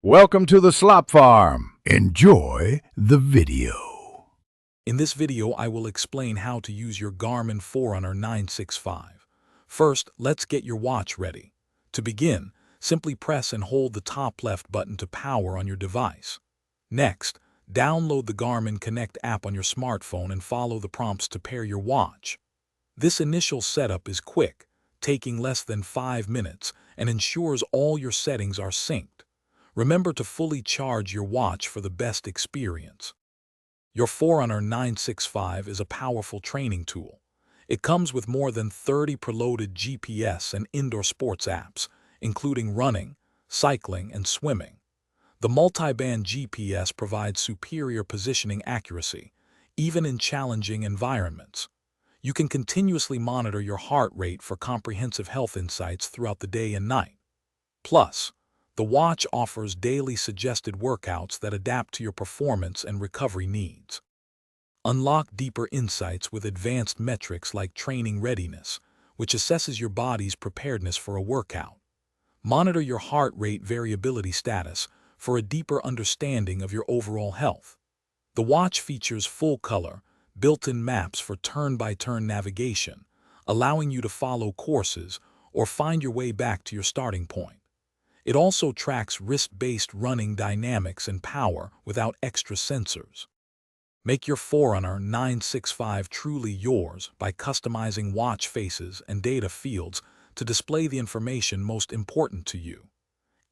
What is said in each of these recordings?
Welcome to the Slop Farm. Enjoy the video. In this video, I will explain how to use your Garmin Forerunner 965. First, let's get your watch ready. To begin, simply press and hold the top left button to power on your device. Next, download the Garmin Connect app on your smartphone and follow the prompts to pair your watch. This initial setup is quick, taking less than 5 minutes, and ensures all your settings are synced. Remember to fully charge your watch for the best experience. Your Forerunner 965 is a powerful training tool. It comes with more than 30 preloaded GPS and indoor sports apps, including running, cycling, and swimming. The multi-band GPS provides superior positioning accuracy, even in challenging environments. You can continuously monitor your heart rate for comprehensive health insights throughout the day and night. Plus, the watch offers daily suggested workouts that adapt to your performance and recovery needs. Unlock deeper insights with advanced metrics like training readiness, which assesses your body's preparedness for a workout. Monitor your heart rate variability status for a deeper understanding of your overall health. The watch features full-color, built-in maps for turn-by-turn navigation, allowing you to follow courses or find your way back to your starting point. It also tracks wrist-based running dynamics and power without extra sensors. Make your Forerunner 965 truly yours by customizing watch faces and data fields to display the information most important to you.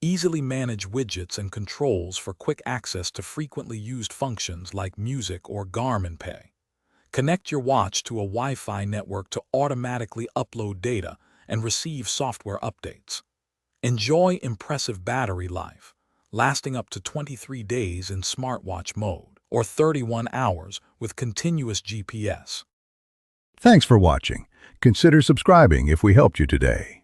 Easily manage widgets and controls for quick access to frequently used functions like music or Garmin Pay. Connect your watch to a Wi-Fi network to automatically upload data and receive software updates. Enjoy impressive battery life, lasting up to 23 days in smartwatch mode, or 31 hours with continuous GPS. Thanks for watching. Consider subscribing if we helped you today.